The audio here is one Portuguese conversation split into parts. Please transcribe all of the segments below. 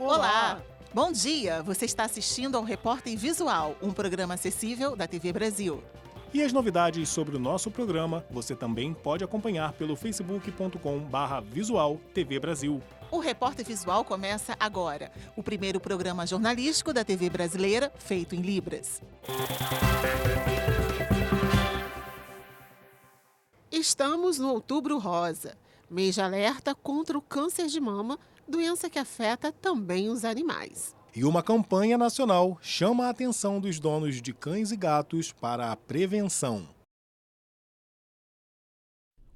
Olá! Bom dia! Você está assistindo ao Repórter Visual, um programa acessível da TV Brasil. E as novidades sobre o nosso programa você também pode acompanhar pelo facebook.com/visual TV Brasil. O Repórter Visual começa agora, o primeiro programa jornalístico da TV brasileira feito em Libras. Estamos no Outubro Rosa, mês de alerta contra o câncer de mama, doença que afeta também os animais. E uma campanha nacional chama a atenção dos donos de cães e gatos para a prevenção.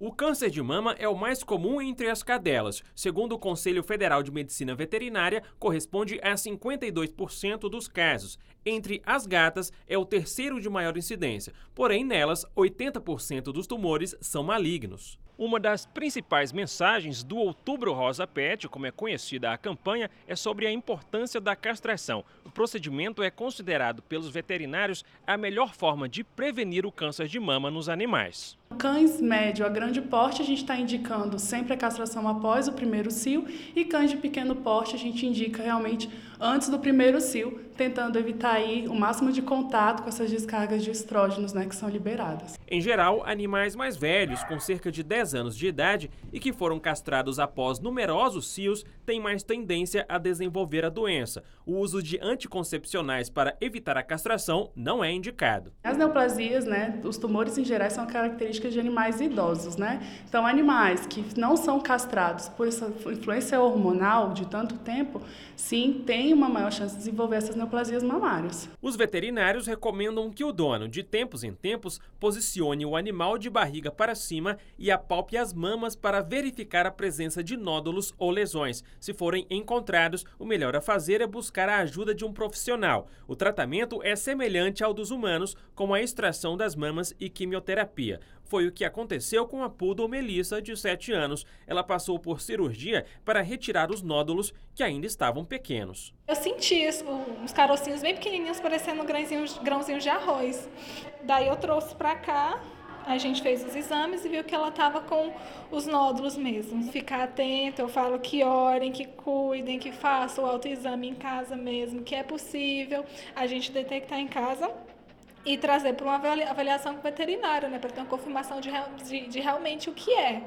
O câncer de mama é o mais comum entre as cadelas. Segundo o Conselho Federal de Medicina Veterinária, corresponde a 52% dos casos. Entre as gatas, é o terceiro de maior incidência. Porém, nelas, 80% dos tumores são malignos. Uma das principais mensagens do Outubro Rosa Pet, como é conhecida a campanha, é sobre a importância da castração. O procedimento é considerado pelos veterinários a melhor forma de prevenir o câncer de mama nos animais. Cães médio a grande porte, a gente está indicando sempre a castração após o primeiro cio, e cães de pequeno porte a gente indica realmente antes do primeiro cio, tentando evitar aí o máximo de contato com essas descargas de estrógenos, que são liberadas. Em geral, animais mais velhos, com cerca de 10 anos de idade e que foram castrados após numerosos cios, têm mais tendência a desenvolver a doença. O uso de anticoncepcionais para evitar a castração não é indicado. As neoplasias, os tumores em geral são características de animais idosos, Então, animais que não são castrados por essa influência hormonal de tanto tempo, sim, tem uma maior chance de desenvolver essas neoplasias mamárias. Os veterinários recomendam que o dono, de tempos em tempos, posicione o animal de barriga para cima e apalpe as mamas para verificar a presença de nódulos ou lesões. Se forem encontrados, o melhor a fazer é buscar a ajuda de um profissional. O tratamento é semelhante ao dos humanos, como a extração das mamas e quimioterapia. Foi o que aconteceu com a poodle Melissa, de 7 anos. Ela passou por cirurgia para retirar os nódulos que ainda estavam pequenos. Eu senti uns carocinhos bem pequenininhos, parecendo grãozinhos de arroz. Daí eu trouxe para cá, a gente fez os exames e viu que ela estava com os nódulos mesmo. Ficar atento, eu falo que orem, que cuidem, que façam o autoexame em casa mesmo, que é possível a gente detectar em casa e trazer para uma avaliação veterinária, para ter uma confirmação de realmente o que é.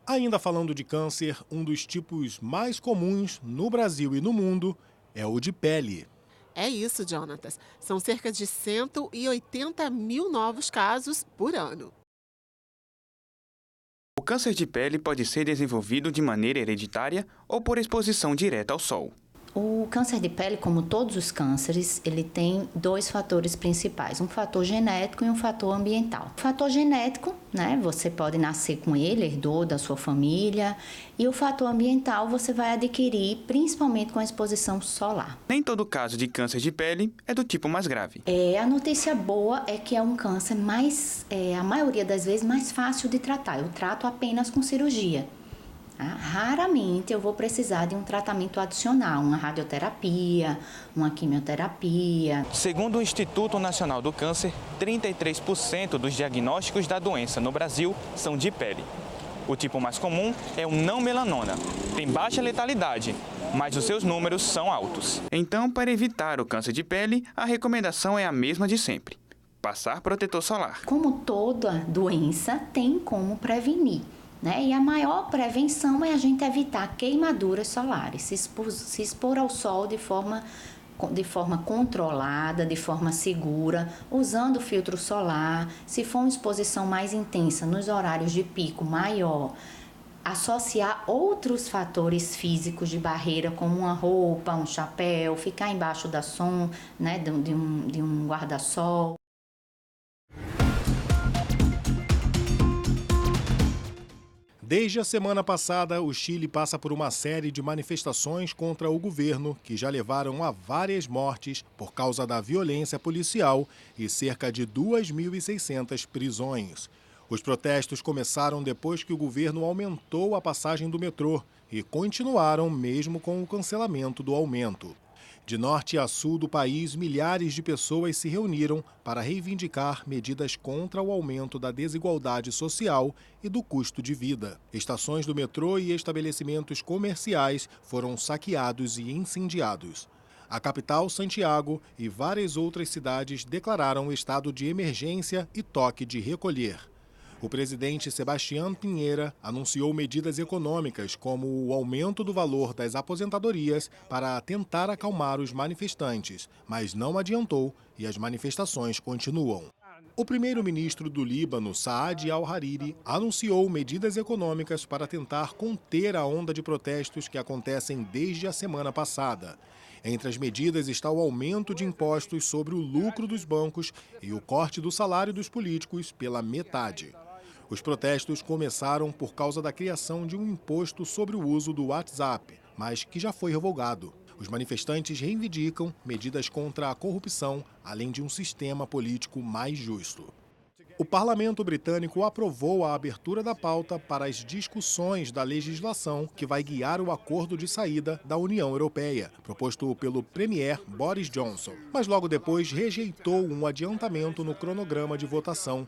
Ainda falando de câncer, um dos tipos mais comuns no Brasil e no mundo é o de pele. É isso, Jonatas. São cerca de 180 mil novos casos por ano. O câncer de pele pode ser desenvolvido de maneira hereditária ou por exposição direta ao sol. O câncer de pele, como todos os cânceres, ele tem dois fatores principais, um fator genético e um fator ambiental. O fator genético, você pode nascer com ele, herdou da sua família, e o fator ambiental você vai adquirir principalmente com a exposição solar. Nem todo caso de câncer de pele é do tipo mais grave. A notícia boa é que é um câncer a maioria das vezes, mais fácil de tratar. Eu trato apenas com cirurgia. Raramente eu vou precisar de um tratamento adicional, uma radioterapia, uma quimioterapia. Segundo o Instituto Nacional do Câncer, 33% dos diagnósticos da doença no Brasil são de pele. O tipo mais comum é o não melanoma. Tem baixa letalidade, mas os seus números são altos. Então, para evitar o câncer de pele, a recomendação é a mesma de sempre: passar protetor solar. Como toda doença, tem como prevenir. E a maior prevenção é a gente evitar queimaduras solares, se expor ao sol de forma controlada, de forma segura, usando filtro solar. Se for uma exposição mais intensa, nos horários de pico maior, associar outros fatores físicos de barreira, como uma roupa, um chapéu, ficar embaixo da sombra, de um guarda-sol. Desde a semana passada, o Chile passa por uma série de manifestações contra o governo que já levaram a várias mortes por causa da violência policial e cerca de 2.600 prisões. Os protestos começaram depois que o governo aumentou a passagem do metrô e continuaram mesmo com o cancelamento do aumento. De norte a sul do país, milhares de pessoas se reuniram para reivindicar medidas contra o aumento da desigualdade social e do custo de vida. Estações do metrô e estabelecimentos comerciais foram saqueados e incendiados. A capital, Santiago, e várias outras cidades declararam estado de emergência e toque de recolher. O presidente Sebastián Piñera anunciou medidas econômicas, como o aumento do valor das aposentadorias, para tentar acalmar os manifestantes, mas não adiantou e as manifestações continuam. O primeiro-ministro do Líbano, Saad al-Hariri, anunciou medidas econômicas para tentar conter a onda de protestos que acontecem desde a semana passada. Entre as medidas está o aumento de impostos sobre o lucro dos bancos e o corte do salário dos políticos pela metade. Os protestos começaram por causa da criação de um imposto sobre o uso do WhatsApp, mas que já foi revogado. Os manifestantes reivindicam medidas contra a corrupção, além de um sistema político mais justo. O parlamento britânico aprovou a abertura da pauta para as discussões da legislação que vai guiar o acordo de saída da União Europeia, proposto pelo premier Boris Johnson, mas logo depois rejeitou um adiantamento no cronograma de votação.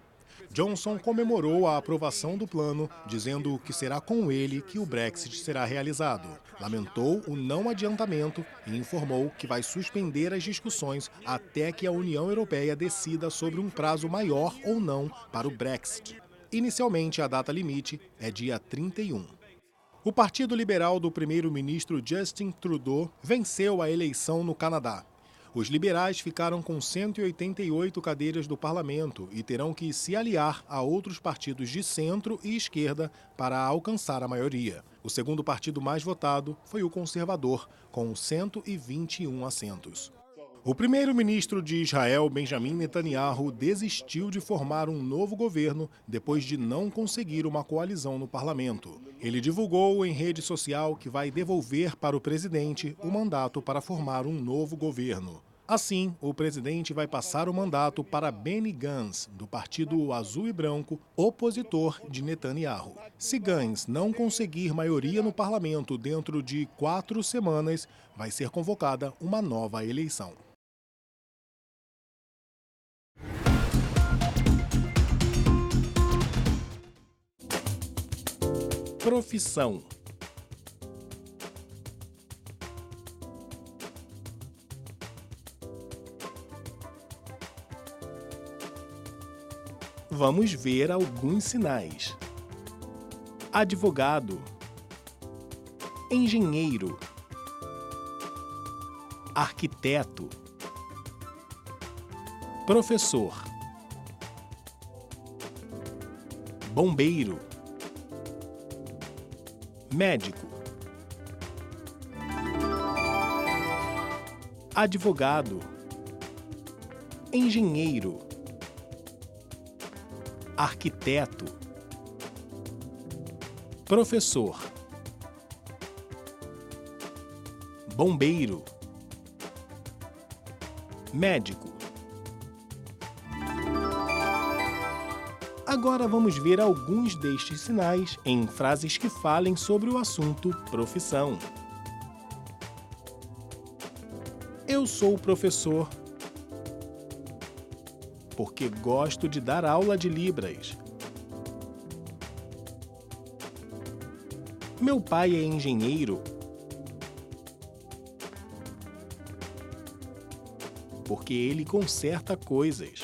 Johnson comemorou a aprovação do plano, dizendo que será com ele que o Brexit será realizado. Lamentou o não adiantamento e informou que vai suspender as discussões até que a União Europeia decida sobre um prazo maior ou não para o Brexit. Inicialmente, a data limite é dia 31. O Partido Liberal do primeiro-ministro Justin Trudeau venceu a eleição no Canadá. Os liberais ficaram com 188 cadeiras do parlamento e terão que se aliar a outros partidos de centro e esquerda para alcançar a maioria. O segundo partido mais votado foi o conservador, com 121 assentos. O primeiro-ministro de Israel, Benjamin Netanyahu, desistiu de formar um novo governo depois de não conseguir uma coalizão no parlamento. Ele divulgou em rede social que vai devolver para o presidente o mandato para formar um novo governo. Assim, o presidente vai passar o mandato para Benny Gantz, do Partido Azul e Branco, opositor de Netanyahu. Se Gantz não conseguir maioria no parlamento dentro de 4 semanas, vai ser convocada uma nova eleição. Profissão. Vamos ver alguns sinais. Advogado, engenheiro, arquiteto, professor, bombeiro, médico, advogado, engenheiro, arquiteto, professor, bombeiro, médico. Agora vamos ver alguns destes sinais em frases que falem sobre o assunto profissão. Eu sou professor porque gosto de dar aula de Libras. Meu pai é engenheiro porque ele conserta coisas.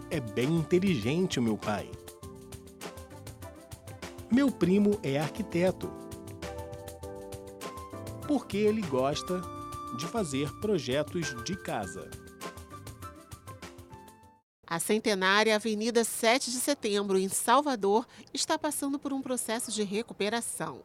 É bem inteligente o meu pai. Meu primo é arquiteto porque ele gosta de fazer projetos de casa. A centenária Avenida 7 de Setembro, em Salvador, está passando por um processo de recuperação.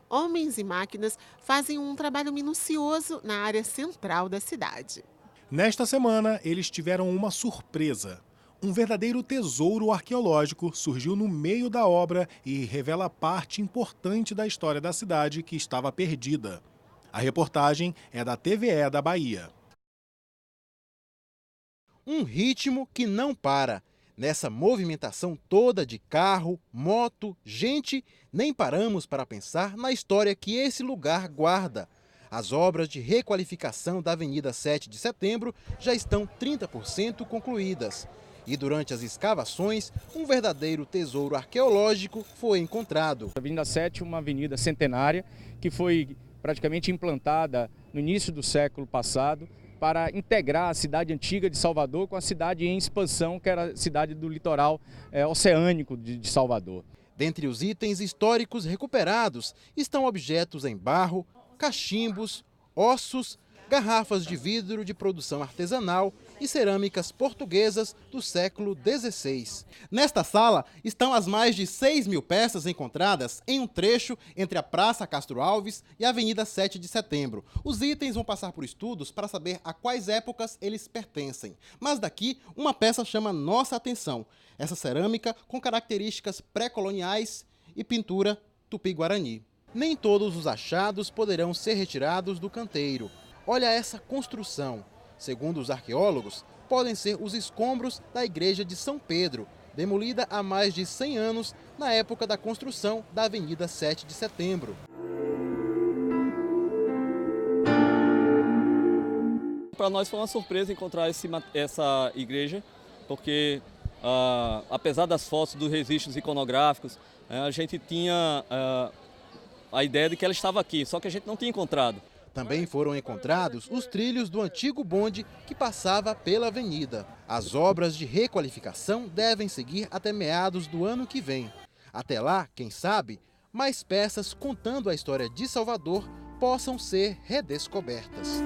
Homens e máquinas fazem um trabalho minucioso na área central da cidade. Nesta semana, eles tiveram uma surpresa. Um verdadeiro tesouro arqueológico surgiu no meio da obra e revela parte importante da história da cidade que estava perdida. A reportagem é da TVE da Bahia. Um ritmo que não para. Nessa movimentação toda de carro, moto, gente, nem paramos para pensar na história que esse lugar guarda. As obras de requalificação da Avenida 7 de Setembro já estão 30% concluídas. E durante as escavações, um verdadeiro tesouro arqueológico foi encontrado. A Avenida 7 é uma avenida centenária que foi praticamente implantada no início do século passado para integrar a cidade antiga de Salvador com a cidade em expansão, que era a cidade do litoral oceânico de Salvador. Dentre os itens históricos recuperados estão objetos em barro, cachimbos, ossos, garrafas de vidro de produção artesanal e cerâmicas portuguesas do século XVI. Nesta sala estão as mais de 6.000 peças encontradas em um trecho entre a Praça Castro Alves e a Avenida 7 de Setembro. Os itens vão passar por estudos para saber a quais épocas eles pertencem. Mas daqui, uma peça chama nossa atenção. Essa cerâmica com características pré-coloniais e pintura tupi-guarani. Nem todos os achados poderão ser retirados do canteiro. Olha essa construção. Segundo os arqueólogos, podem ser os escombros da igreja de São Pedro, demolida há mais de 100 anos na época da construção da Avenida 7 de Setembro. Para nós foi uma surpresa encontrar essa igreja, porque apesar das fotos dos registros iconográficos, a gente tinha a ideia de que ela estava aqui, só que a gente não tinha encontrado. Também foram encontrados os trilhos do antigo bonde que passava pela avenida. As obras de requalificação devem seguir até meados do ano que vem. Até lá, quem sabe, mais peças contando a história de Salvador possam ser redescobertas.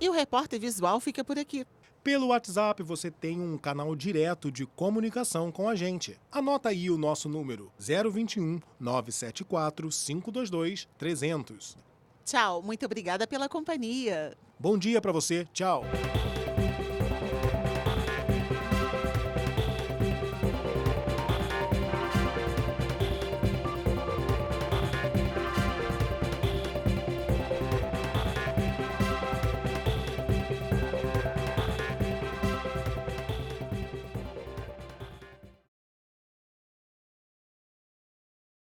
E o Repórter Visual fica por aqui. Pelo WhatsApp você tem um canal direto de comunicação com a gente. Anota aí o nosso número: 021 974 522 300. Tchau, muito obrigada pela companhia. Bom dia para você, tchau.